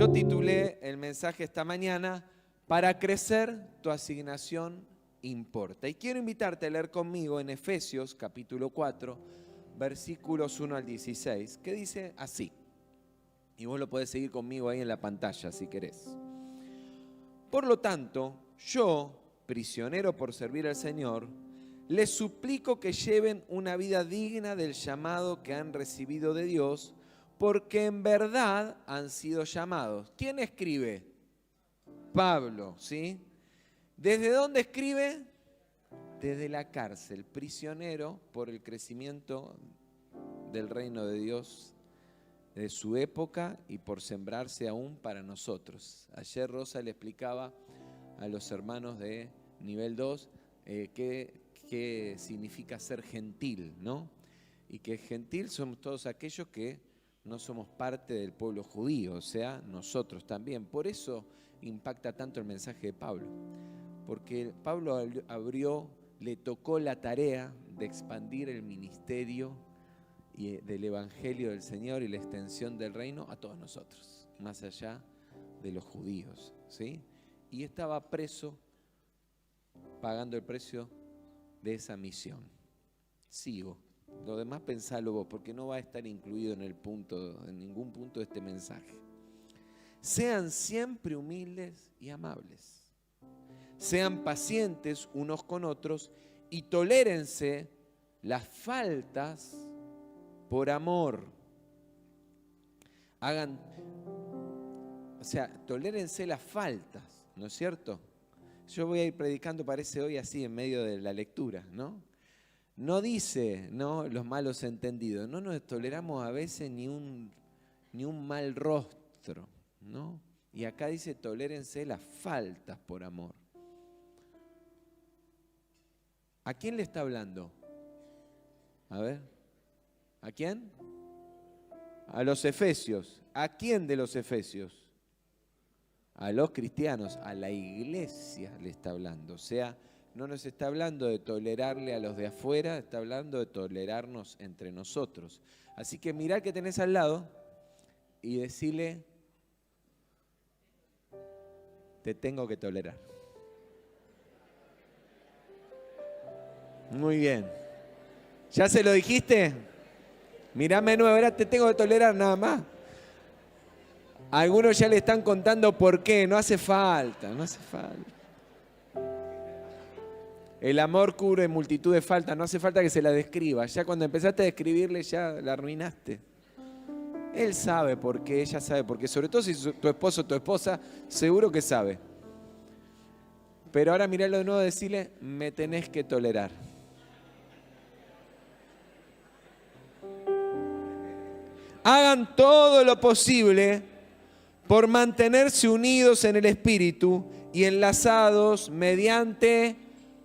Yo titulé el mensaje esta mañana, para crecer tu asignación importa. Y quiero invitarte a leer conmigo en Efesios capítulo 4, versículos 1 al 16, que dice así. Y vos lo podés seguir conmigo ahí en la pantalla si querés. Por lo tanto, yo, prisionero por servir al Señor, les suplico que lleven una vida digna del llamado que han recibido de Dios, porque en verdad han sido llamados. ¿Quién escribe? Pablo, ¿sí? ¿Desde dónde escribe? Desde la cárcel, prisionero por el crecimiento del reino de Dios, de su época y por sembrarse aún para nosotros. Ayer Rosa le explicaba a los hermanos de nivel 2 qué significa ser gentil, ¿no? Y que gentil somos todos aquellos que no somos parte del pueblo judío, o sea, nosotros también. Por eso impacta tanto el mensaje de Pablo, porque Pablo le tocó la tarea de expandir el ministerio y del evangelio del Señor y la extensión del reino a todos nosotros, más allá de los judíos, ¿sí? Y estaba preso, pagando el precio de esa misión. Sigo. Lo demás pensalo vos, porque no va a estar incluido en ningún punto de este mensaje. Sean siempre humildes y amables. Sean pacientes unos con otros y tolérense las faltas por amor. Tolérense las faltas, ¿no es cierto? Yo voy a ir predicando, parece hoy así, en medio de la lectura, ¿no? No dice, ¿no?, los malos entendidos. No nos toleramos a veces ni un mal rostro, ¿no? Y acá dice, tolérense las faltas por amor. ¿A quién le está hablando? A ver, ¿a quién? A los efesios. ¿A quién de los efesios? A los cristianos, a la iglesia le está hablando. O sea, no nos está hablando de tolerarle a los de afuera, está hablando de tolerarnos entre nosotros. Así que mirá que tenés al lado y decile, te tengo que tolerar. Muy bien. ¿Ya se lo dijiste? Mirame nuevo, ahora te tengo que tolerar nada más. Algunos ya le están contando por qué, no hace falta. El amor cubre multitud de faltas, no hace falta que se la describa. Ya cuando empezaste a describirle ya la arruinaste. Él sabe por qué, ella sabe por qué. Sobre todo si tu esposo o tu esposa, seguro que sabe. Pero ahora miralo de nuevo y decirle, me tenés que tolerar. Hagan todo lo posible por mantenerse unidos en el Espíritu y enlazados mediante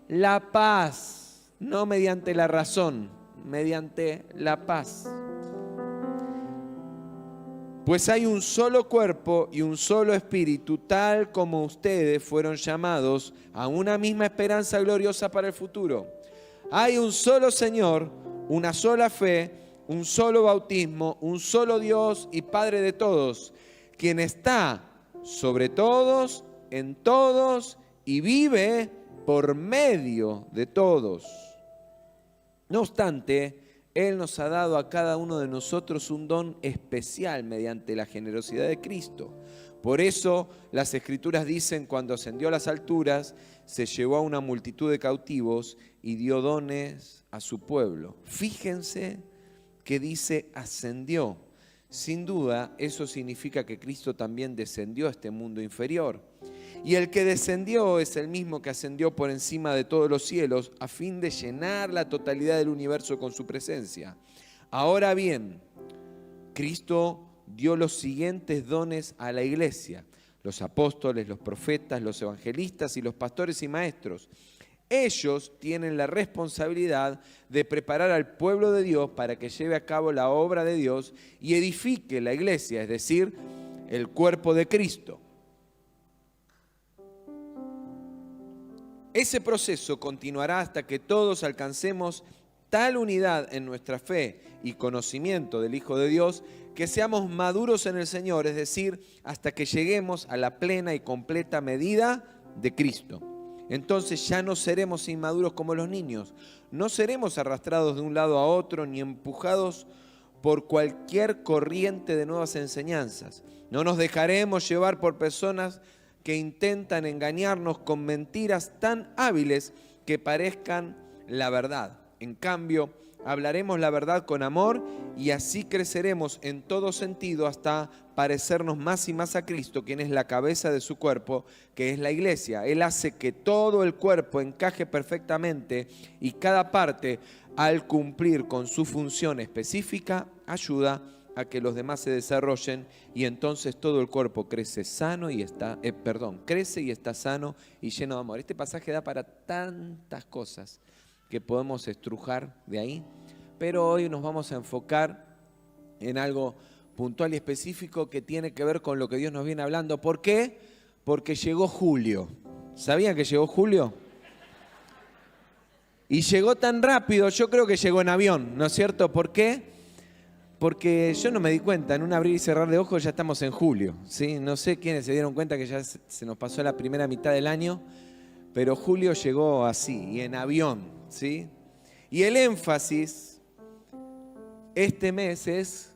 la paz, no mediante la razón, mediante la paz. Pues hay un solo cuerpo y un solo espíritu, tal como ustedes fueron llamados a una misma esperanza gloriosa para el futuro. Hay un solo Señor, una sola fe, un solo bautismo, un solo Dios y Padre de todos, quien está sobre todos, en todos y vive por medio de todos. No obstante, Él nos ha dado a cada uno de nosotros un don especial mediante la generosidad de Cristo. Por eso las Escrituras dicen, cuando ascendió a las alturas, se llevó a una multitud de cautivos y dio dones a su pueblo. Fíjense que dice ascendió. Sin duda, eso significa que Cristo también descendió a este mundo inferior. Y el que descendió es el mismo que ascendió por encima de todos los cielos a fin de llenar la totalidad del universo con su presencia. Ahora bien, Cristo dio los siguientes dones a la iglesia: los apóstoles, los profetas, los evangelistas y los pastores y maestros. Ellos tienen la responsabilidad de preparar al pueblo de Dios para que lleve a cabo la obra de Dios y edifique la iglesia, es decir, el cuerpo de Cristo. Ese proceso continuará hasta que todos alcancemos tal unidad en nuestra fe y conocimiento del Hijo de Dios, que seamos maduros en el Señor, es decir, hasta que lleguemos a la plena y completa medida de Cristo. Entonces ya no seremos inmaduros como los niños, no seremos arrastrados de un lado a otro ni empujados por cualquier corriente de nuevas enseñanzas. No nos dejaremos llevar por personas que intentan engañarnos con mentiras tan hábiles que parezcan la verdad. En cambio, hablaremos la verdad con amor y así creceremos en todo sentido hasta parecernos más y más a Cristo, quien es la cabeza de su cuerpo, que es la iglesia. Él hace que todo el cuerpo encaje perfectamente y cada parte, al cumplir con su función específica, ayuda a que los demás se desarrollen y entonces todo el cuerpo crece sano y crece y está sano y lleno de amor. Este pasaje da para tantas cosas que podemos estrujar de ahí, pero hoy nos vamos a enfocar en algo puntual y específico que tiene que ver con lo que Dios nos viene hablando. ¿Por qué? Porque llegó julio. ¿Sabían que llegó julio? Y llegó tan rápido, yo creo que llegó en avión, ¿no es cierto? ¿Por qué? Porque yo no me di cuenta, en un abrir y cerrar de ojos ya estamos en julio, ¿sí? No sé quiénes se dieron cuenta que ya se nos pasó la primera mitad del año, pero julio llegó así, y en avión, ¿sí? Y el énfasis este mes es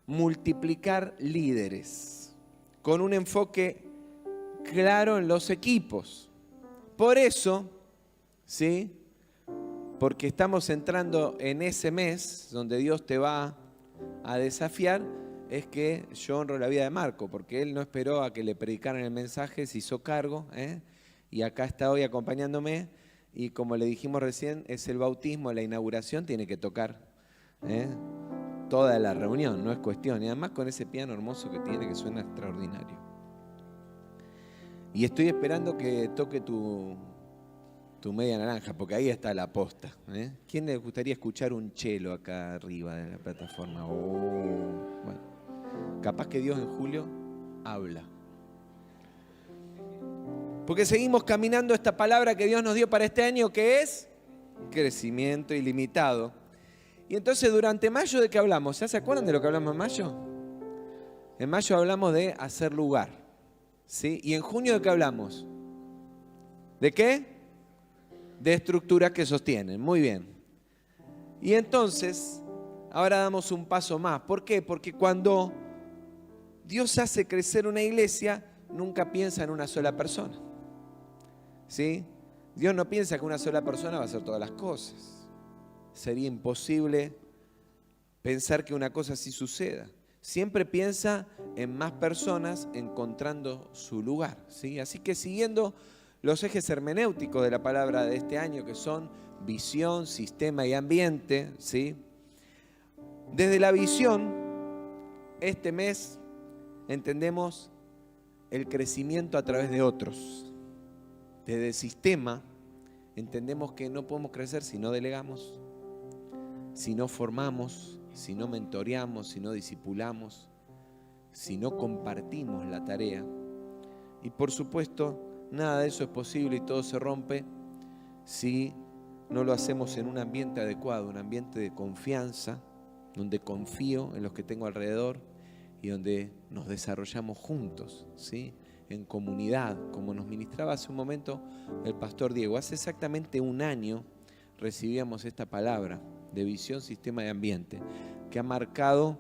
multiplicar líderes, con un enfoque claro en los equipos. Por eso, ¿sí? Porque estamos entrando en ese mes donde Dios te va a desafiar, es que yo honro la vida de Marco, porque él no esperó a que le predicaran el mensaje, se hizo cargo, y acá está hoy acompañándome, y como le dijimos recién, es el bautismo, la inauguración, tiene que tocar toda la reunión, no es cuestión, y además con ese piano hermoso que tiene, que suena extraordinario. Y estoy esperando que toque tu media naranja, porque ahí está la posta. ¿Quién le gustaría escuchar un chelo acá arriba de la plataforma? Bueno, capaz que Dios en julio habla. Porque seguimos caminando esta palabra que Dios nos dio para este año, que es crecimiento ilimitado. Y entonces durante mayo, ¿de qué hablamos? ¿Ya se acuerdan de lo que hablamos en mayo? En mayo hablamos de hacer lugar, ¿sí? Y en junio, ¿de qué hablamos? ¿De qué? De estructuras que sostienen. Muy bien. Y entonces, ahora damos un paso más. ¿Por qué? Porque cuando Dios hace crecer una iglesia, nunca piensa en una sola persona. ¿Sí? Dios no piensa que una sola persona va a hacer todas las cosas. Sería imposible pensar que una cosa así suceda. Siempre piensa en más personas encontrando su lugar, ¿sí? Así que siguiendo los ejes hermenéuticos de la palabra de este año, que son visión, sistema y ambiente, ¿sí? Desde la visión, este mes entendemos el crecimiento a través de otros. Desde el sistema, entendemos que no podemos crecer si no delegamos, si no formamos, si no mentoreamos, si no discipulamos, si no compartimos la tarea. Y por supuesto, nada de eso es posible y todo se rompe si no lo hacemos en un ambiente adecuado, un ambiente de confianza, donde confío en los que tengo alrededor y donde nos desarrollamos juntos, ¿sí? En comunidad, como nos ministraba hace un momento el pastor Diego. Hace exactamente un año recibíamos esta palabra de visión, sistema y ambiente, que ha marcado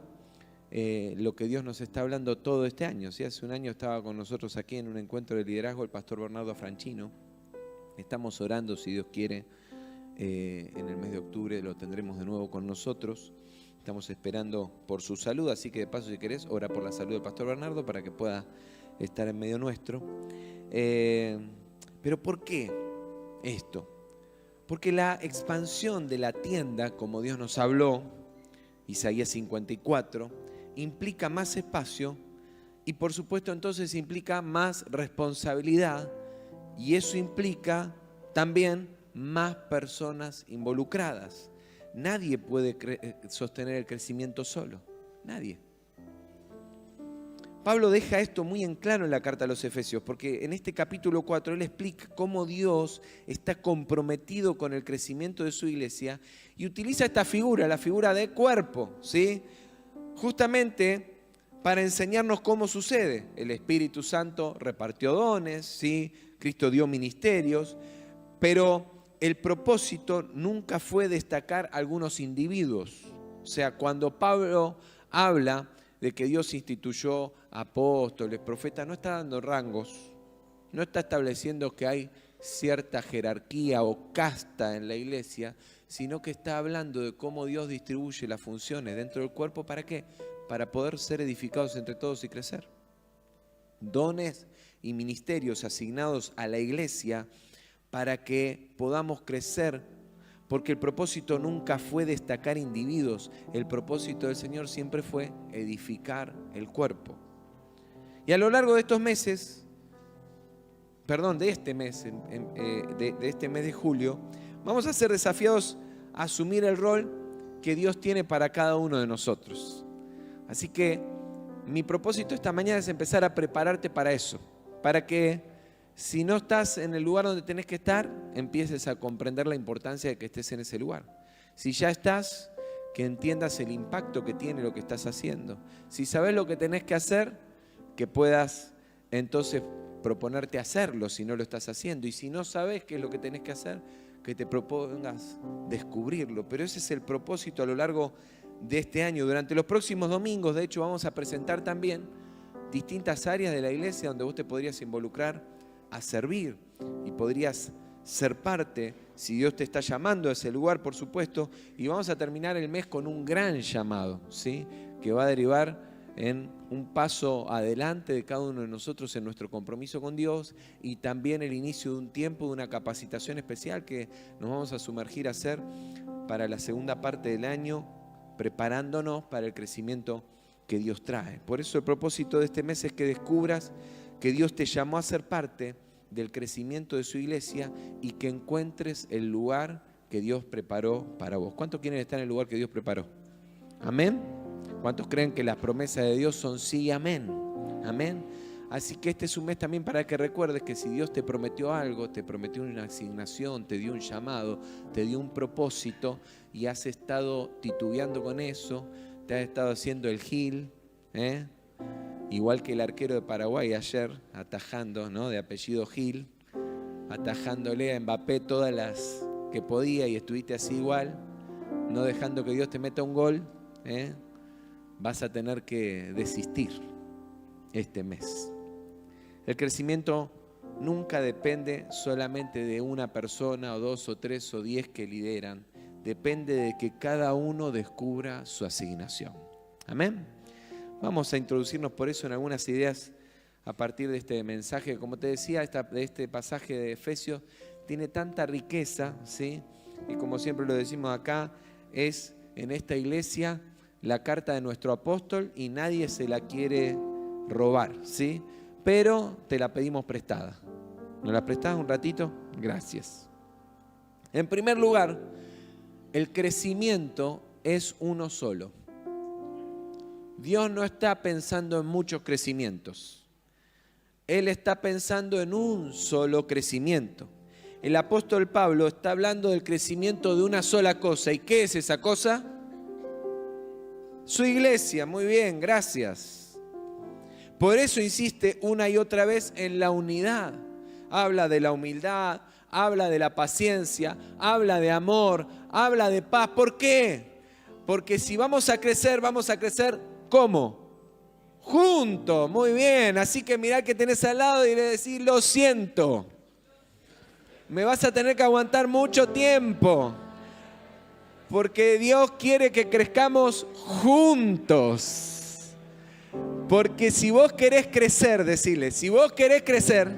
lo que Dios nos está hablando todo este año. ¿Sí? Hace un año estaba con nosotros aquí en un encuentro de liderazgo el pastor Bernardo Franchino. Estamos orando, si Dios quiere, en el mes de octubre lo tendremos de nuevo con nosotros. Estamos esperando por su salud, así que de paso, si querés, ora por la salud del pastor Bernardo para que pueda estar en medio nuestro. Pero ¿por qué esto? Porque la expansión de la tienda, como Dios nos habló, Isaías 54, implica más espacio y por supuesto entonces implica más responsabilidad y eso implica también más personas involucradas. Nadie puede sostener el crecimiento solo, nadie. Pablo deja esto muy en claro en la carta a los Efesios, porque en este capítulo 4 él explica cómo Dios está comprometido con el crecimiento de su iglesia y utiliza esta figura, la figura de cuerpo, ¿sí? Justamente para enseñarnos cómo sucede. El Espíritu Santo repartió dones, ¿sí? Cristo dio ministerios, pero el propósito nunca fue destacar algunos individuos. O sea, cuando Pablo habla de que Dios instituyó apóstoles, profetas, no está dando rangos, no está estableciendo que hay cierta jerarquía o casta en la iglesia, sino que está hablando de cómo Dios distribuye las funciones dentro del cuerpo. ¿Para qué? Para poder ser edificados entre todos y crecer. Dones y ministerios asignados a la iglesia para que podamos crecer, porque el propósito nunca fue destacar individuos, el propósito del Señor siempre fue edificar el cuerpo. Y a lo largo de estos meses, de este mes, de este mes de julio, vamos a ser desafiados a asumir el rol que Dios tiene para cada uno de nosotros. Así que mi propósito esta mañana es empezar a prepararte para eso, para que si no estás en el lugar donde tenés que estar, empieces a comprender la importancia de que estés en ese lugar. Si ya estás, que entiendas el impacto que tiene lo que estás haciendo. Si sabes lo que tenés que hacer, que puedas entonces proponerte hacerlo si no lo estás haciendo. Y si no sabes qué es lo que tenés que hacer, que te propongas descubrirlo. Pero ese es el propósito a lo largo de este año. Durante los próximos domingos, de hecho, vamos a presentar también distintas áreas de la iglesia donde vos te podrías involucrar a servir y podrías ser parte, si Dios te está llamando a ese lugar, por supuesto. Y vamos a terminar el mes con un gran llamado, ¿sí? Que va a derivar en un paso adelante de cada uno de nosotros en nuestro compromiso con Dios, y también el inicio de un tiempo, de una capacitación especial que nos vamos a sumergir a hacer para la segunda parte del año, preparándonos para el crecimiento que Dios trae. Por eso el propósito de este mes es que descubras que Dios te llamó a ser parte del crecimiento de su iglesia y que encuentres el lugar que Dios preparó para vos. ¿Cuántos quieren estar en el lugar que Dios preparó? ¿Amén? ¿Cuántos creen que las promesas de Dios son sí y amén? ¿Amén? Así que este es un mes también para que recuerdes que si Dios te prometió algo, te prometió una asignación, te dio un llamado, te dio un propósito y has estado titubeando con eso, te has estado haciendo el gil, igual que el arquero de Paraguay ayer, atajando, ¿no? De apellido Gil, atajándole a Mbappé todas las que podía, y estuviste así igual, no dejando que Dios te meta un gol, vas a tener que desistir este mes. El crecimiento nunca depende solamente de una persona o 2 o 3 o 10 que lideran, depende de que cada uno descubra su asignación. Amén. Vamos a introducirnos por eso en algunas ideas a partir de este mensaje. Como te decía, de este pasaje de Efesios tiene tanta riqueza, ¿sí? Y como siempre lo decimos acá, es en esta iglesia la carta de nuestro apóstol y nadie se la quiere robar, ¿sí? Pero te la pedimos prestada. ¿Nos la prestás un ratito? Gracias. En primer lugar, el crecimiento es uno solo. Dios no está pensando en muchos crecimientos. Él está pensando en un solo crecimiento. El apóstol Pablo está hablando del crecimiento de una sola cosa. ¿Y qué es esa cosa? Su iglesia. Muy bien, gracias. Por eso insiste una y otra vez en la unidad. Habla de la humildad, habla de la paciencia, habla de amor, habla de paz. ¿Por qué? Porque si vamos a crecer ¿cómo? Juntos, muy bien. Así que mirá que tenés al lado y le decís, lo siento. Me vas a tener que aguantar mucho tiempo. Porque Dios quiere que crezcamos juntos. Porque si vos querés crecer, decile, si vos querés crecer,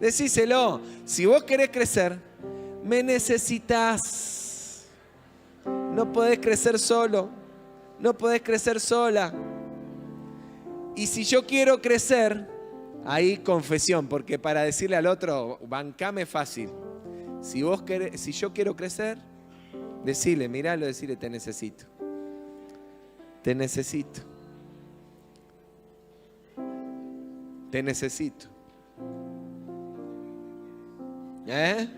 decíselo, si vos querés crecer, me necesitas. No podés crecer solo. No podés crecer sola. Y si yo quiero crecer, ahí confesión, porque para decirle al otro, bancame fácil. Si yo quiero crecer, decile, miralo, decile, te necesito. Te necesito. Te necesito. ¿Eh?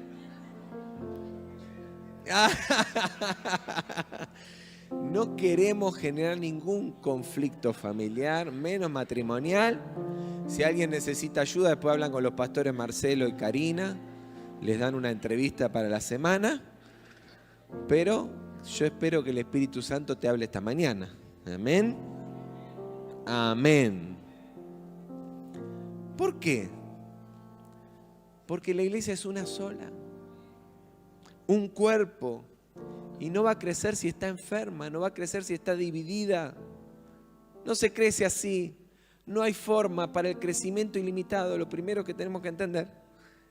No queremos generar ningún conflicto familiar, menos matrimonial. Si alguien necesita ayuda, después hablan con los pastores Marcelo y Karina. Les dan una entrevista para la semana. Pero yo espero que el Espíritu Santo te hable esta mañana. Amén. Amén. ¿Por qué? Porque la iglesia es una sola. Un cuerpo. Y no va a crecer si está enferma, no va a crecer si está dividida. No se crece así. No hay forma para el crecimiento ilimitado. Lo primero que tenemos que entender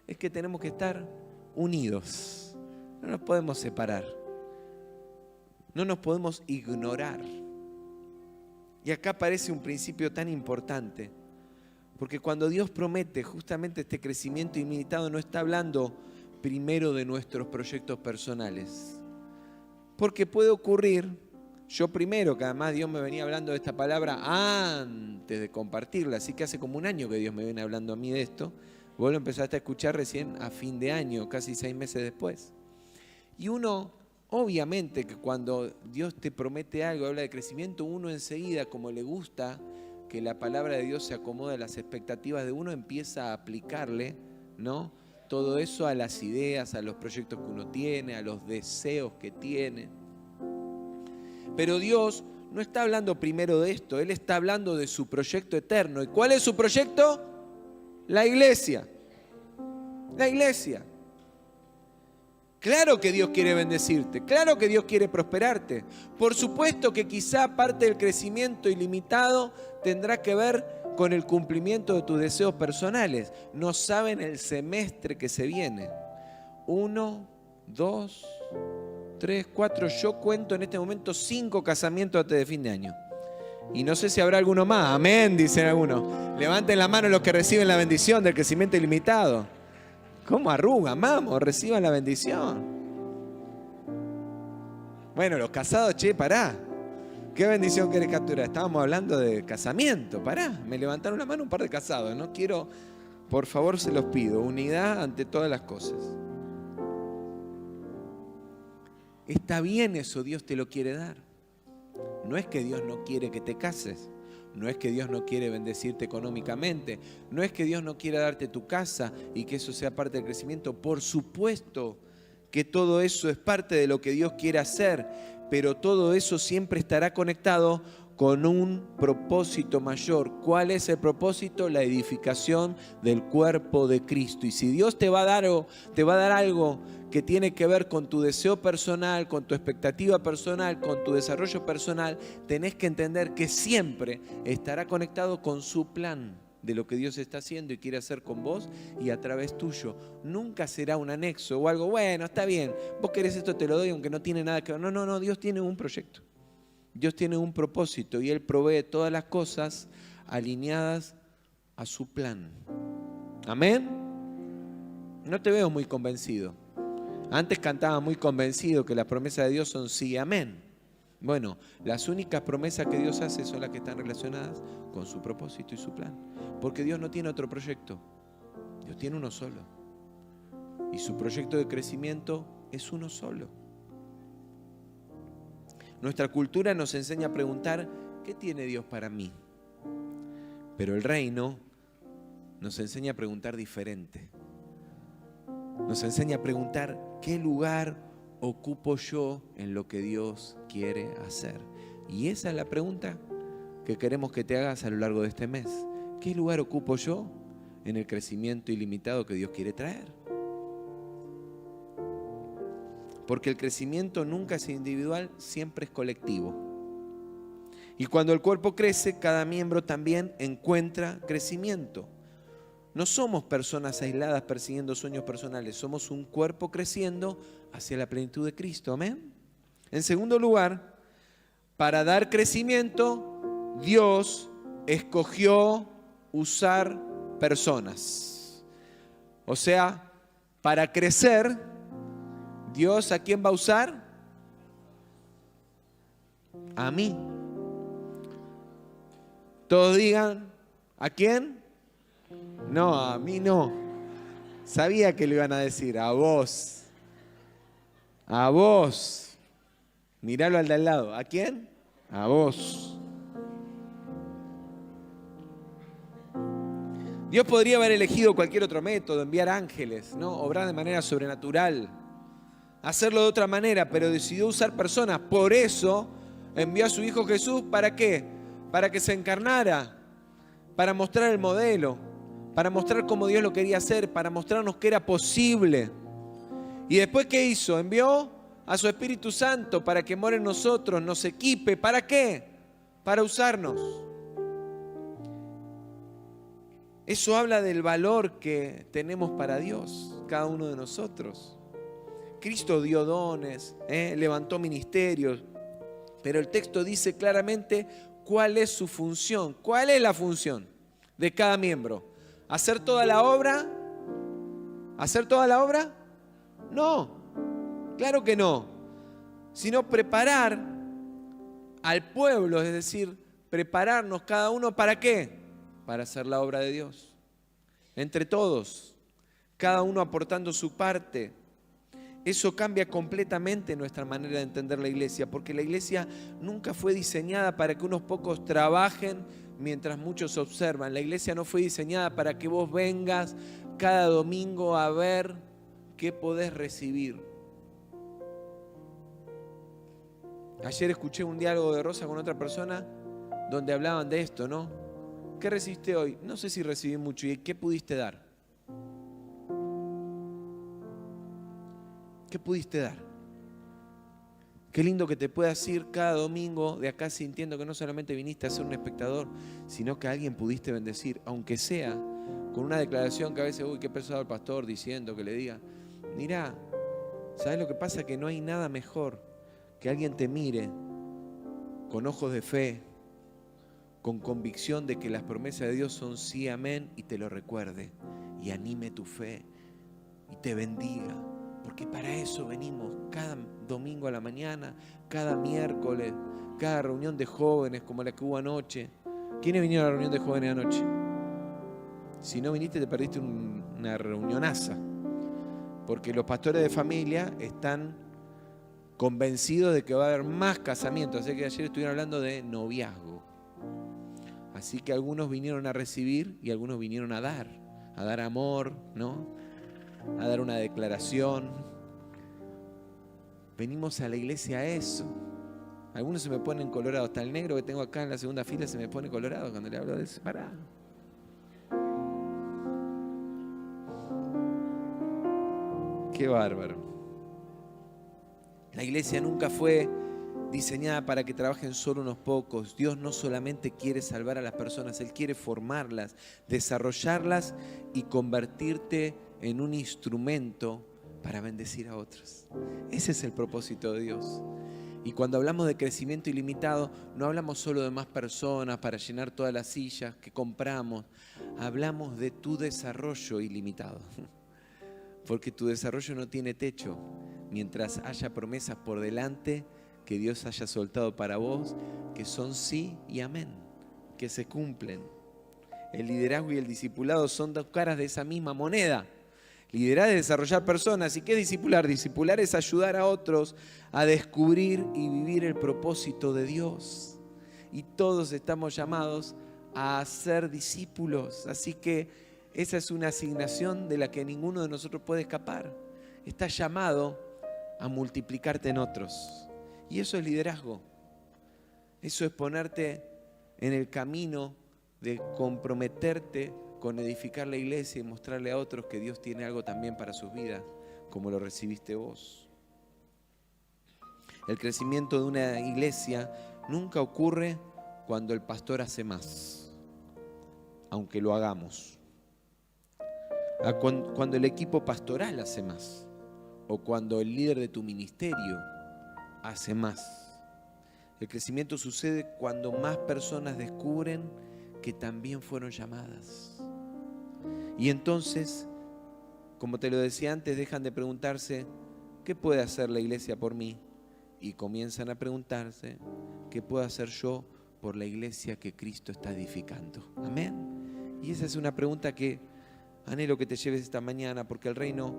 es que tenemos que estar unidos. No nos podemos separar. No nos podemos ignorar. Y acá aparece un principio tan importante. Porque cuando Dios promete justamente este crecimiento ilimitado, no está hablando primero de nuestros proyectos personales. Porque puede ocurrir, yo primero, que además Dios me venía hablando de esta palabra antes de compartirla, así que hace como un año que Dios me viene hablando a mí de esto, vos lo empezaste a escuchar recién a fin de año, casi 6 meses después. Y uno, obviamente que cuando Dios te promete algo, habla de crecimiento, uno enseguida, como le gusta que la palabra de Dios se acomode a las expectativas de uno, empieza a aplicarle, ¿no?, todo eso a las ideas, a los proyectos que uno tiene, a los deseos que tiene. Pero Dios no está hablando primero de esto, Él está hablando de su proyecto eterno. ¿Y cuál es su proyecto? La iglesia. La iglesia. Claro que Dios quiere bendecirte, claro que Dios quiere prosperarte. Por supuesto que quizá parte del crecimiento ilimitado tendrá que ver con el cumplimiento de tus deseos personales. No saben el semestre que se viene. 1, 2, 3, 4. Yo cuento en este momento 5 casamientos antes de fin de año. Y no sé si habrá alguno más. Amén, dicen algunos. Levanten la mano los que reciben la bendición del crecimiento ilimitado. ¿Cómo arrugan? Vamos, reciban la bendición. Bueno, los casados, pará. ¿Qué bendición querés capturar? Estábamos hablando de casamiento. Pará, me levantaron la mano un par de casados. No quiero, por favor, se los pido. Unidad ante todas las cosas. Está bien eso, Dios te lo quiere dar. No es que Dios no quiere que te cases. No es que Dios no quiere bendecirte económicamente. No es que Dios no quiera darte tu casa y que eso sea parte del crecimiento. Por supuesto que todo eso es parte de lo que Dios quiere hacer. Pero todo eso siempre estará conectado con un propósito mayor. ¿Cuál es el propósito? La edificación del cuerpo de Cristo. Y si Dios te va a dar algo que tiene que ver con tu deseo personal, con tu expectativa personal, con tu desarrollo personal, tenés que entender que siempre estará conectado con su plan de lo que Dios está haciendo y quiere hacer con vos y a través tuyo. Nunca será un anexo o algo, bueno, está bien, vos querés esto, te lo doy, aunque no tiene nada que ver. No, Dios tiene un proyecto. Dios tiene un propósito y Él provee todas las cosas alineadas a su plan. ¿Amén? No te veo muy convencido. Antes cantaba muy convencido que las promesas de Dios son sí y amén. Bueno, las únicas promesas que Dios hace son las que están relacionadas con su propósito y su plan. Porque Dios no tiene otro proyecto. Dios tiene uno solo. Y su proyecto de crecimiento es uno solo. Nuestra cultura nos enseña a preguntar, ¿qué tiene Dios para mí? Pero el reino nos enseña a preguntar diferente. Nos enseña a preguntar, ¿qué lugar ocupo yo en lo que Dios quiere hacer? Y esa es la pregunta que queremos que te hagas a lo largo de este mes. ¿Qué lugar ocupo yo en el crecimiento ilimitado que Dios quiere traer? Porque el crecimiento nunca es individual, siempre es colectivo. Y cuando el cuerpo crece, cada miembro también encuentra crecimiento. No somos personas aisladas persiguiendo sueños personales, somos un cuerpo creciendo hacia la plenitud de Cristo. Amén. En segundo lugar, para dar crecimiento, Dios escogió usar personas. O sea, para crecer, Dios, ¿a quién va a usar? A mí. Todos digan, ¿a quién? No, a mí no. Sabía que lo iban a decir, a vos. A vos. Míralo al de al lado. ¿A quién? A vos. Dios podría haber elegido cualquier otro método, enviar ángeles, ¿no? Obrar de manera sobrenatural, hacerlo de otra manera, pero decidió usar personas. Por eso envió a su Hijo Jesús. ¿Para qué? Para que se encarnara, para mostrar el modelo, para mostrar cómo Dios lo quería hacer, para mostrarnos que era posible. ¿Y después qué hizo? Envió a su Espíritu Santo para que more en nosotros, nos equipe. ¿Para qué? Para usarnos. Eso habla del valor que tenemos para Dios, cada uno de nosotros. Cristo dio dones, levantó ministerios, pero el texto dice claramente cuál es su función. ¿Cuál es la función de cada miembro? ¿Hacer toda la obra? ¿Hacer toda la obra? No, claro que no. Sino preparar al pueblo, es decir, prepararnos cada uno ¿para qué? Para hacer la obra de Dios. Entre todos, cada uno aportando su parte. Eso cambia completamente nuestra manera de entender la iglesia, porque la iglesia nunca fue diseñada para que unos pocos trabajen mientras muchos observan. La iglesia no fue diseñada para que vos vengas cada domingo a ver qué podés recibir. Ayer escuché un diálogo de Rosa con otra persona donde hablaban de esto, ¿no? ¿Qué recibiste hoy? No sé si recibí mucho. ¿Y qué pudiste dar? ¿Qué pudiste dar? Qué lindo que te puedas ir cada domingo de acá sintiendo que no solamente viniste a ser un espectador, sino que a alguien pudiste bendecir, aunque sea con una declaración que a veces, uy, qué pesado el pastor diciendo, que le diga, mirá, ¿sabes lo que pasa? Que no hay nada mejor que alguien te mire con ojos de fe, con convicción de que las promesas de Dios son sí, amén, y te lo recuerde, y anime tu fe, y te bendiga. Porque para eso venimos cada domingo a la mañana, cada miércoles, cada reunión de jóvenes como la que hubo anoche. ¿Quiénes vinieron a la reunión de jóvenes anoche? Si no viniste, te perdiste una reunionaza. Porque los pastores de familia están convencidos de que va a haber más casamientos. Así que ayer estuvieron hablando de noviazgo. Así que algunos vinieron a recibir y algunos vinieron a dar amor, ¿no? A dar una declaración. Venimos a la iglesia a eso. Algunos se me ponen colorados. Hasta el negro que tengo acá en la segunda fila se me pone colorado cuando le hablo de separado. Qué bárbaro. La iglesia nunca fue diseñada para que trabajen solo unos pocos. Dios no solamente quiere salvar a las personas, Él quiere formarlas, desarrollarlas y convertirte en un instrumento para bendecir a otros. Ese es el propósito de Dios. Y cuando hablamos de crecimiento ilimitado, no hablamos solo de más personas para llenar todas las sillas que compramos. Hablamos de tu desarrollo ilimitado. Porque tu desarrollo no tiene techo. Mientras haya promesas por delante que Dios haya soltado para vos, que son sí y amén, que se cumplen. El liderazgo y el discipulado son dos caras de esa misma moneda. Liderar es desarrollar personas. ¿Y qué es discipular? Discipular es ayudar a otros a descubrir y vivir el propósito de Dios. Y todos estamos llamados a ser discípulos. Así que esa es una asignación de la que ninguno de nosotros puede escapar. Estás llamado a multiplicarte en otros. Y eso es liderazgo. Eso es ponerte en el camino de comprometerte con edificar la iglesia y mostrarle a otros que Dios tiene algo también para sus vidas, como lo recibiste vos. El crecimiento de una iglesia nunca ocurre cuando el pastor hace más, aunque lo hagamos. Cuando el equipo pastoral hace más, o cuando el líder de tu ministerio hace más. El crecimiento sucede cuando más personas descubren que también fueron llamadas. Y entonces, como te lo decía antes, dejan de preguntarse, ¿qué puede hacer la iglesia por mí? Y comienzan a preguntarse, ¿qué puedo hacer yo por la iglesia que Cristo está edificando? Amén. Y esa es una pregunta que anhelo que te lleves esta mañana, porque el reino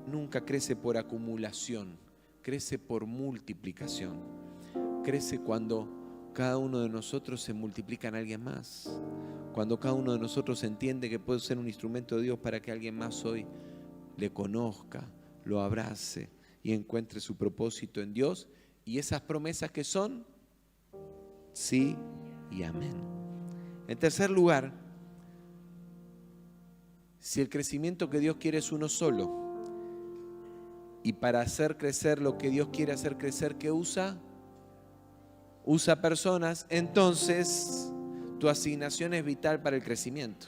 nunca crece por acumulación, crece por multiplicación. Crece cuando cada uno de nosotros se multiplica en alguien más. Cuando cada uno de nosotros entiende que puede ser un instrumento de Dios para que alguien más hoy le conozca, lo abrace y encuentre su propósito en Dios. Y esas promesas que son sí y amén. En tercer lugar, si el crecimiento que Dios quiere es uno solo, y para hacer crecer lo que Dios quiere hacer crecer, ¿qué usa? Usa personas, entonces tu asignación es vital para el crecimiento.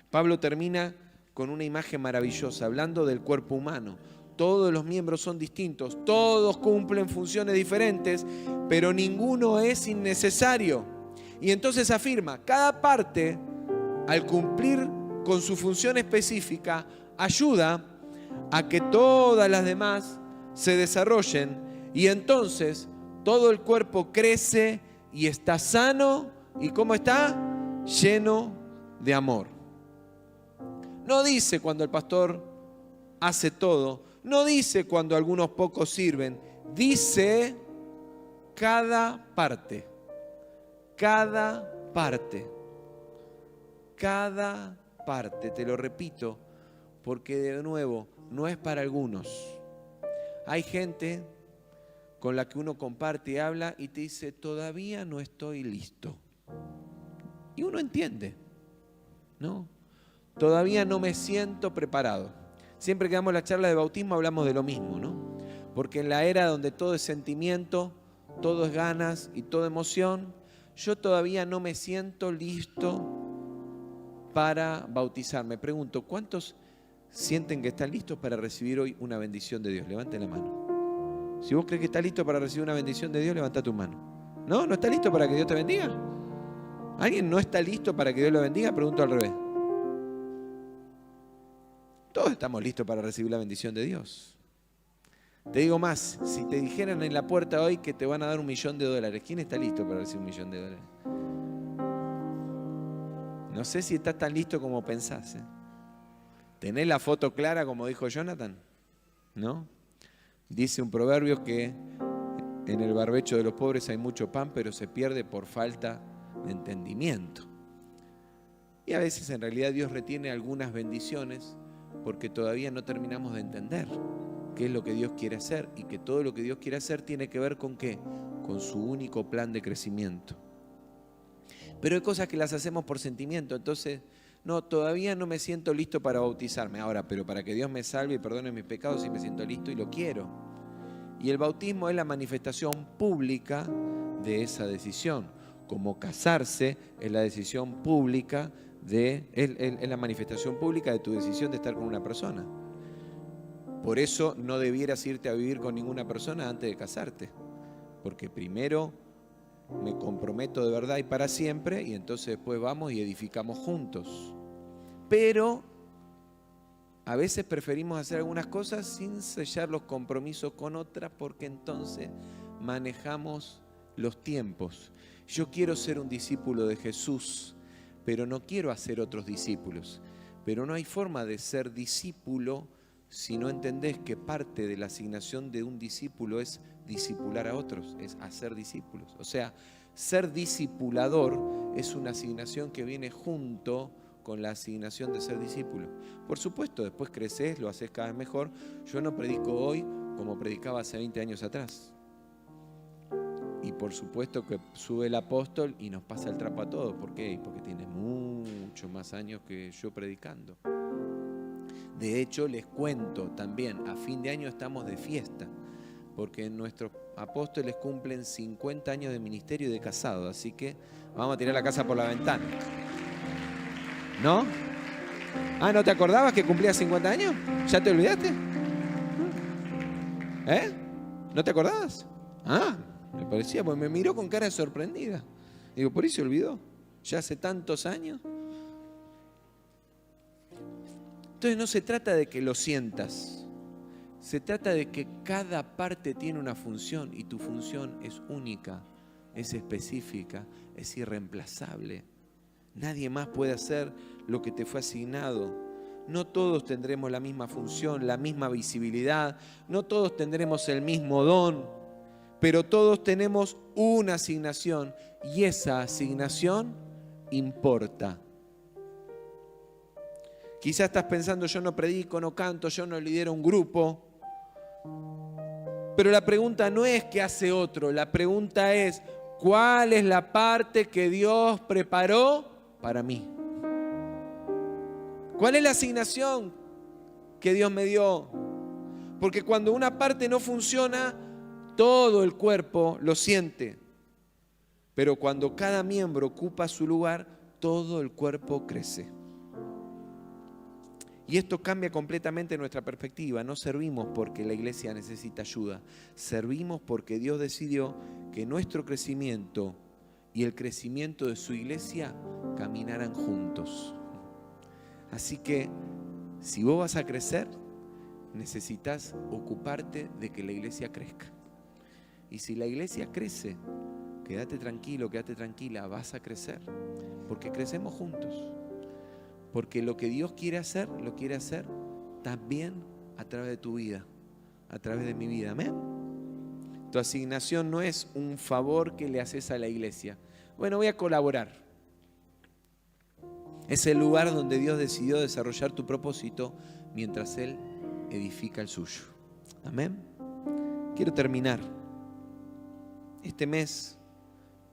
Pablo termina con una imagen maravillosa, hablando del cuerpo humano. Todos los miembros son distintos, todos cumplen funciones diferentes, pero ninguno es innecesario. Y entonces afirma, cada parte, al cumplir con su función específica, ayuda a que todas las demás se desarrollen, y entonces todo el cuerpo crece y está sano. ¿Y cómo está? Lleno de amor. No dice cuando el pastor hace todo, no dice cuando algunos pocos sirven, dice cada parte, cada parte, cada parte. Te lo repito, porque de nuevo, no es para algunos. Hay gente con la que uno comparte y habla y te dice, todavía no estoy listo. Y uno entiende, ¿no? Todavía no me siento preparado. Siempre que damos la charla de bautismo hablamos de lo mismo, ¿no? Porque en la era donde todo es sentimiento, todo es ganas y todo emoción, yo todavía no me siento listo para bautizarme. Pregunto, ¿cuántos sienten que están listos para recibir hoy una bendición de Dios? Levanten la mano. Si vos crees que estás listo para recibir una bendición de Dios, levanta tu mano. ¿No? ¿No está listo para que Dios te bendiga? ¿Alguien no está listo para que Dios lo bendiga? Pregunto al revés. Todos estamos listos para recibir la bendición de Dios. Te digo más, si te dijeran en la puerta hoy que te van a dar $1.000.000, ¿quién está listo para recibir $1.000.000? No sé si estás tan listo como pensás, ¿eh? ¿Tenés la foto clara como dijo Jonathan? ¿No? Dice un proverbio que en el barbecho de los pobres hay mucho pan, pero se pierde por falta de entendimiento. Y a veces en realidad Dios retiene algunas bendiciones porque todavía no terminamos de entender qué es lo que Dios quiere hacer, y que todo lo que Dios quiere hacer tiene que ver con ¿qué? Con su único plan de crecimiento. Pero hay cosas que las hacemos por sentimiento, entonces, no, todavía no me siento listo para bautizarme. Ahora, pero para que Dios me salve y perdone mis pecados, sí me siento listo y lo quiero. Y el bautismo es la manifestación pública de esa decisión, como casarse es la decisión pública es la manifestación pública de tu decisión de estar con una persona. Por eso no debieras irte a vivir con ninguna persona antes de casarte, porque primero me comprometo de verdad y para siempre, y entonces después vamos y edificamos juntos. Pero a veces preferimos hacer algunas cosas sin sellar los compromisos con otras, porque entonces manejamos los tiempos. Yo quiero ser un discípulo de Jesús, pero no quiero hacer otros discípulos. Pero no hay forma de ser discípulo si no entendés que parte de la asignación de un discípulo es discipular a otros, es hacer discípulos. O sea, ser discipulador es una asignación que viene junto con la asignación de ser discípulo. Por supuesto, después creces, lo haces cada vez mejor. Yo no predico hoy como predicaba hace 20 años atrás. Y por supuesto que sube el apóstol y nos pasa el trapo a todos. ¿Por qué? Porque tiene muchos más años que yo predicando. De hecho, les cuento también, a fin de año estamos de fiesta, porque nuestros apóstoles cumplen 50 años de ministerio y de casado, así que vamos a tirar la casa por la ventana. ¿No? Ah, ¿no te acordabas que cumplías 50 años? ¿Ya te olvidaste? ¿Eh? ¿No te acordabas? Ah, me parecía, pues me miró con cara sorprendida. Digo, ¿por eso se olvidó? ¿Ya hace tantos años? Entonces no se trata de que lo sientas. Se trata de que cada parte tiene una función y tu función es única, es específica, es irreemplazable. Nadie más puede hacer lo que te fue asignado. No todos tendremos la misma función, la misma visibilidad. No todos tendremos el mismo don. Pero todos tenemos una asignación y esa asignación importa. Quizás estás pensando, yo no predico, no canto, yo no lidero un grupo. Pero la pregunta no es qué hace otro, la pregunta es ¿cuál es la parte que Dios preparó para mí? ¿Cuál es la asignación que Dios me dio? Porque cuando una parte no funciona, todo el cuerpo lo siente. Pero cuando cada miembro ocupa su lugar, todo el cuerpo crece. Y esto cambia completamente nuestra perspectiva. No servimos porque la iglesia necesita ayuda. Servimos porque Dios decidió que nuestro crecimiento y el crecimiento de su iglesia caminaran juntos. Así que, si vos vas a crecer, necesitas ocuparte de que la iglesia crezca. Y si la iglesia crece, quédate tranquilo, quédate tranquila, vas a crecer. Porque crecemos juntos. Porque lo que Dios quiere hacer, lo quiere hacer también a través de tu vida, a través de mi vida. Amén. Tu asignación no es un favor que le haces a la iglesia. Bueno, voy a colaborar. Es el lugar donde Dios decidió desarrollar tu propósito mientras Él edifica el suyo. Amén. Quiero terminar. Este mes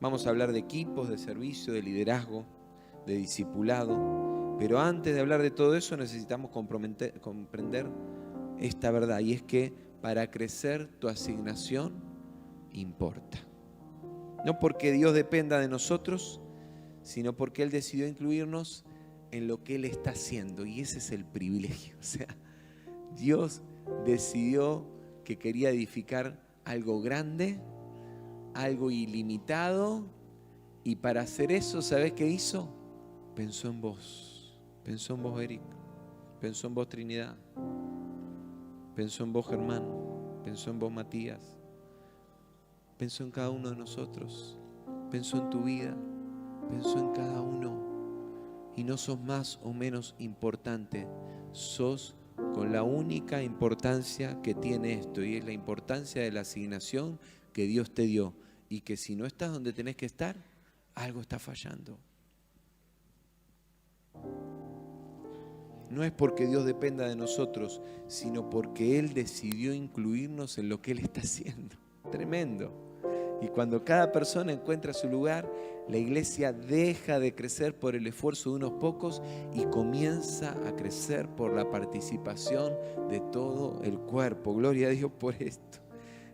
vamos a hablar de equipos, de servicio, de liderazgo, de discipulado. Pero antes de hablar de todo eso necesitamos comprender esta verdad. Y es que para crecer tu asignación importa. No porque Dios dependa de nosotros, sino porque Él decidió incluirnos en lo que Él está haciendo. Y ese es el privilegio. O sea, Dios decidió que quería edificar algo grande, algo ilimitado. Y para hacer eso, ¿sabes qué hizo? Pensó en vos. Pensó en vos, Eric. Pensó en vos, Trinidad. Pensó en vos, Germán. Pensó en vos, Matías. Pensó en cada uno de nosotros. Pensó en tu vida. Pensó en cada uno. Y no sos más o menos importante. Sos con la única importancia que tiene esto. Y es la importancia de la asignación que Dios te dio. Y que si no estás donde tenés que estar, algo está fallando. No es porque Dios dependa de nosotros, sino porque Él decidió incluirnos en lo que Él está haciendo. Tremendo. Y cuando cada persona encuentra su lugar, la iglesia deja de crecer por el esfuerzo de unos pocos y comienza a crecer por la participación de todo el cuerpo. Gloria a Dios por esto.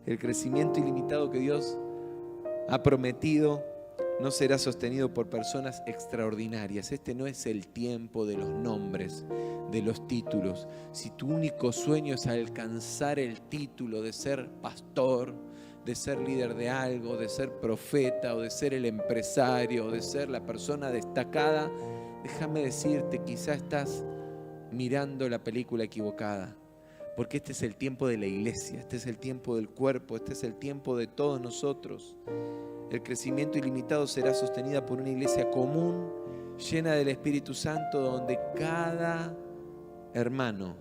El crecimiento ilimitado que Dios ha prometido no será sostenido por personas extraordinarias. Este no es el tiempo de los nombres, de los títulos. Si tu único sueño es alcanzar el título de ser pastor, de ser líder de algo, de ser profeta o de ser el empresario o de ser la persona destacada, déjame decirte, quizá estás mirando la película equivocada. Porque este es el tiempo de la iglesia, este es el tiempo del cuerpo, este es el tiempo de todos nosotros. El crecimiento ilimitado será sostenida por una iglesia común, llena del Espíritu Santo, donde cada hermano,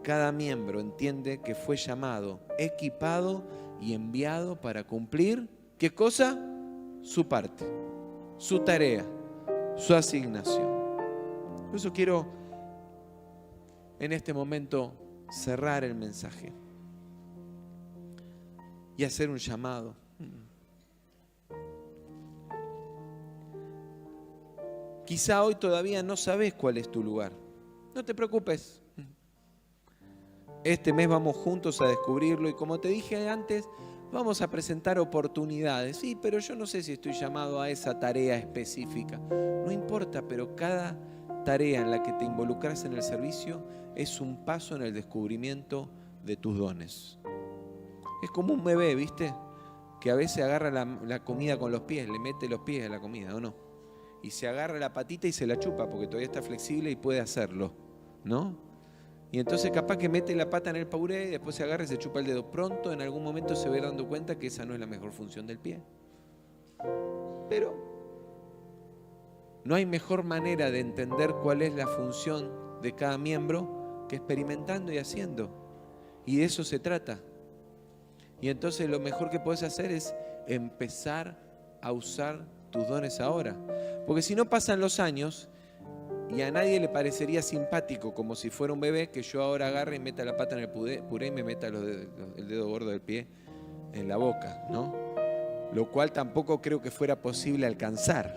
cada miembro entiende que fue llamado, equipado y enviado para cumplir, ¿qué cosa? Su parte, su tarea, su asignación. Por eso quiero en este momento cerrar el mensaje y hacer un llamado. Quizá hoy todavía no sabes cuál es tu lugar. No te preocupes. Este mes vamos juntos a descubrirlo y como te dije antes, vamos a presentar oportunidades. Sí, pero yo no sé si estoy llamado a esa tarea específica. No importa, pero cada tarea en la que te involucras en el servicio es un paso en el descubrimiento de tus dones. Es como un bebé, ¿viste? Que a veces agarra la comida con los pies, le mete los pies a la comida, ¿o no? Y se agarra la patita y se la chupa porque todavía está flexible y puede hacerlo, ¿no? Y entonces capaz que mete la pata en el puré y después se agarra y se chupa el dedo. Pronto en algún momento se va dando cuenta que esa no es la mejor función del pie. Pero No hay mejor manera de entender cuál es la función de cada miembro que experimentando y haciendo. Y de eso se trata. Y entonces lo mejor que puedes hacer es empezar a usar tus dones ahora. Porque si no pasan los años y a nadie le parecería simpático, como si fuera un bebé, que yo ahora agarre y meta la pata en el puré y me meta el dedo gordo del pie en la boca, ¿no? Lo cual tampoco creo que fuera posible alcanzar,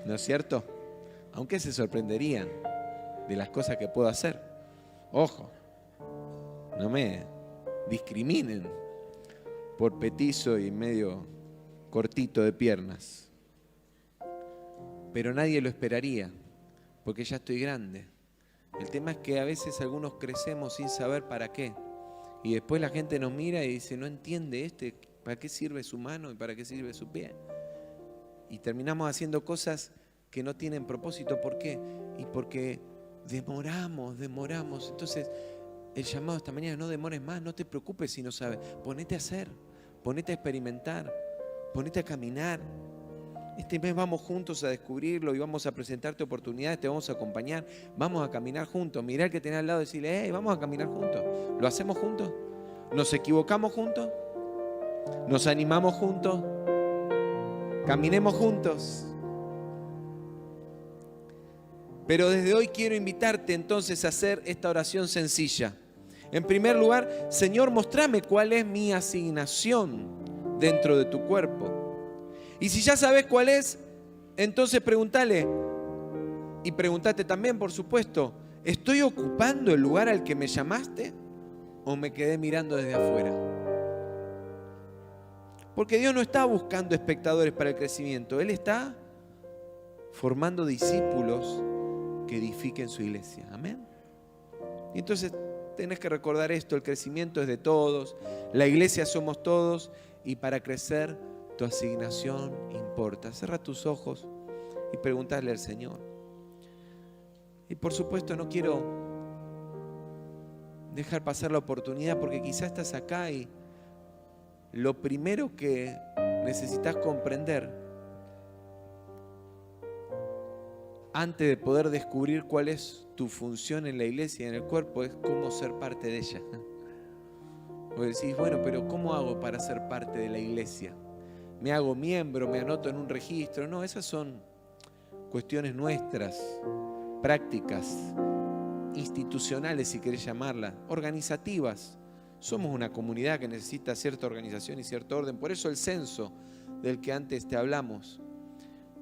¿no es cierto? Aunque se sorprenderían de las cosas que puedo hacer. Ojo, no me discriminen por petizo y medio cortito de piernas. Pero nadie lo esperaría, porque ya estoy grande. El tema es que a veces algunos crecemos sin saber para qué. Y después la gente nos mira y dice, no entiende ¿para qué sirve su mano y para qué sirve su pie? Y terminamos haciendo cosas que no tienen propósito. ¿Por qué? Y porque demoramos. Entonces, el llamado esta mañana, no demores más, no te preocupes si no sabes. Ponete a hacer, ponete a experimentar, ponete a caminar. Este mes vamos juntos a descubrirlo y vamos a presentarte oportunidades, te vamos a acompañar, vamos a caminar juntos. Mirá al que tenés al lado y decirle, hey, vamos a caminar juntos. ¿Lo hacemos juntos? ¿Nos equivocamos juntos? ¿Nos animamos juntos? Caminemos juntos. Pero desde hoy quiero invitarte entonces a hacer esta oración sencilla. En primer lugar, Señor, mostrame cuál es mi asignación dentro de tu cuerpo. Y si ya sabes cuál es, entonces pregúntale. Y pregúntate también, por supuesto, ¿estoy ocupando el lugar al que me llamaste o me quedé mirando desde afuera? Porque Dios no está buscando espectadores para el crecimiento. Él está formando discípulos que edifiquen su iglesia. Amén. Y entonces tenés que recordar esto, el crecimiento es de todos, la iglesia somos todos y para crecer tu asignación importa. Cierra tus ojos y preguntarle al Señor. Y por supuesto no quiero dejar pasar la oportunidad porque quizás estás acá y lo primero que necesitas comprender antes de poder descubrir cuál es tu función en la iglesia y en el cuerpo es cómo ser parte de ella. O decís, bueno, pero ¿cómo hago para ser parte de la iglesia? ¿Me hago miembro? ¿Me anoto en un registro? No, esas son cuestiones nuestras, prácticas, institucionales si querés llamarlas, organizativas. Somos una comunidad que necesita cierta organización y cierto orden. Por eso el censo del que antes te hablamos.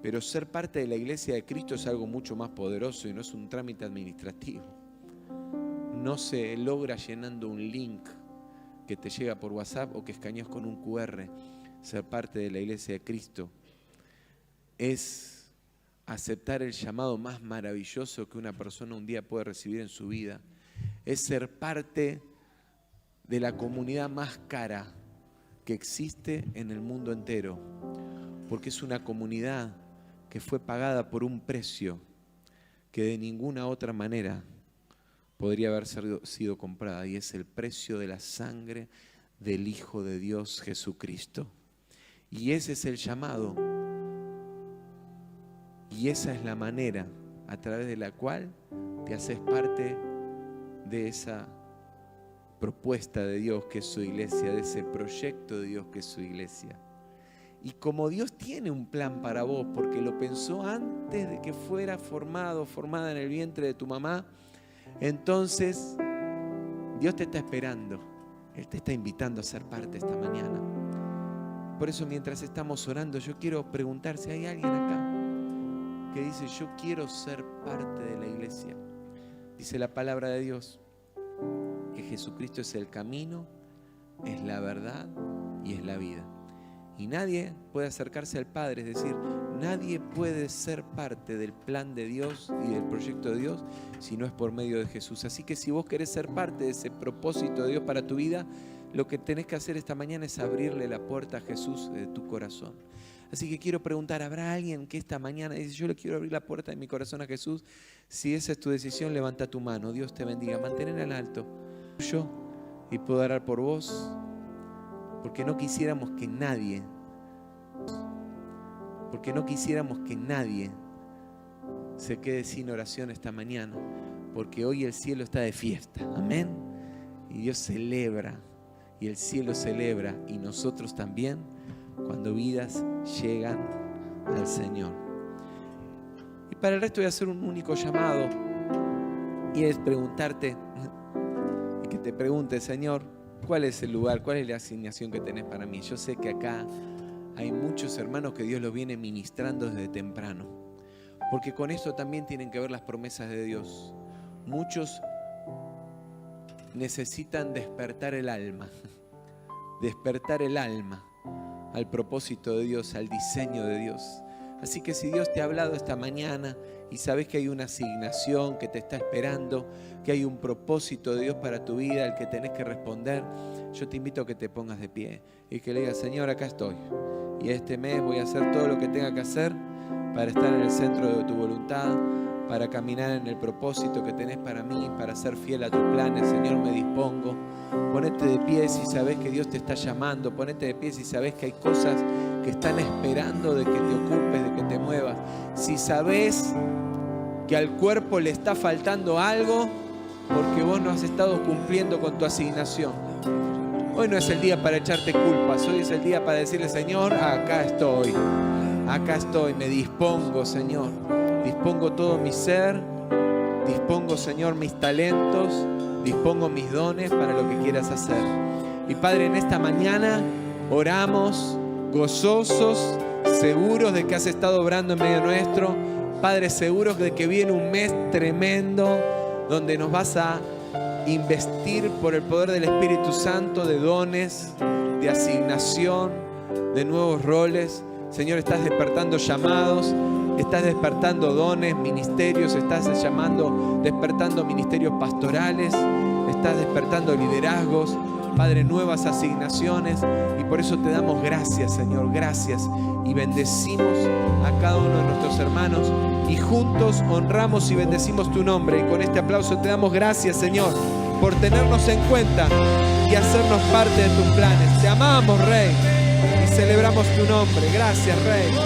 Pero ser parte de la iglesia de Cristo es algo mucho más poderoso y no es un trámite administrativo. No se logra llenando un link que te llega por WhatsApp o que escaneas con un QR. Ser parte de la iglesia de Cristo es aceptar el llamado más maravilloso que una persona un día puede recibir en su vida. Es ser parte de la comunidad más cara que existe en el mundo entero. Porque es una comunidad que fue pagada por un precio que de ninguna otra manera podría haber sido comprada, y es el precio de la sangre del Hijo de Dios Jesucristo. Y ese es el llamado, y esa es la manera a través de la cual te haces parte de esa propuesta de Dios que es su iglesia, de ese proyecto de Dios que es su iglesia. Y como Dios tiene un plan para vos, porque lo pensó antes de que fuera formada en el vientre de tu mamá, entonces Dios te está esperando. Él te está invitando a ser parte esta mañana. Por eso mientras estamos orando, yo quiero preguntar si hay alguien acá que dice, yo quiero ser parte de la iglesia. Dice la palabra de Dios que Jesucristo es el camino, es la verdad y es la vida. Y nadie puede acercarse al Padre, es decir, nadie puede ser parte del plan de Dios y del proyecto de Dios si no es por medio de Jesús. Así que si vos querés ser parte de ese propósito de Dios para tu vida, lo que tenés que hacer esta mañana es abrirle la puerta a Jesús de tu corazón. Así que quiero preguntar, ¿habrá alguien que esta mañana dice, yo le quiero abrir la puerta de mi corazón a Jesús? Si esa es tu decisión, levanta tu mano. Dios te bendiga. Mantén en alto. Yo y puedo orar por vos, porque no quisiéramos que nadie se quede sin oración esta mañana, porque hoy el cielo está de fiesta. Amén. Y Dios celebra, y el cielo celebra, y nosotros también, cuando vidas llegan al Señor. Y para el resto voy a hacer un único llamado, y es preguntarte, y que te pregunte, Señor, ¿cuál es el lugar, cuál es la asignación que tenés para mí? Yo sé que acá hay muchos hermanos que Dios los viene ministrando desde temprano, porque con esto también tienen que ver las promesas de Dios. Muchos necesitan despertar el alma al propósito de Dios, al diseño de Dios. Así que si Dios te ha hablado esta mañana y sabes que hay una asignación que te está esperando, que hay un propósito de Dios para tu vida al que tenés que responder, yo te invito a que te pongas de pie y que le digas, Señor, acá estoy. Y este mes voy a hacer todo lo que tenga que hacer para estar en el centro de tu voluntad, para caminar en el propósito que tenés para mí, para ser fiel a tus planes. Señor, me dispongo. Ponete de pie si sabés que Dios te está llamando. Ponete de pie si sabés que hay cosas que están esperando de que te ocupes, de que te muevas. Si sabés que al cuerpo le está faltando algo porque vos no has estado cumpliendo con tu asignación. Hoy no es el día para echarte culpas. Hoy es el día para decirle, Señor, acá estoy. Acá estoy, me dispongo, Señor. Dispongo todo mi ser. Dispongo, Señor, mis talentos. Dispongo mis dones para lo que quieras hacer. Y Padre, en esta mañana oramos gozosos, seguros de que has estado obrando en medio nuestro. Padre, seguros de que viene un mes tremendo donde nos vas a investir por el poder del Espíritu Santo de dones, de asignación, de nuevos roles. Señor, estás despertando llamados, estás despertando dones, ministerios, estás despertando ministerios pastorales, estás despertando liderazgos, Padre, nuevas asignaciones, y por eso te damos gracias, Señor, gracias, y bendecimos a cada uno de nuestros hermanos, y juntos honramos y bendecimos tu nombre, y con este aplauso te damos gracias, Señor, por tenernos en cuenta y hacernos parte de tus planes. Te amamos, Rey, y celebramos tu nombre. Gracias, Rey.